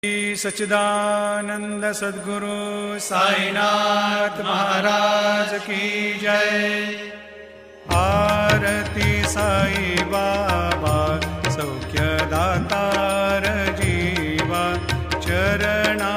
सच्चिदानंद सद्गुरु साईनाथ महाराज की जय। आरती साई बाबा सौख्यदातार जीवा चरणा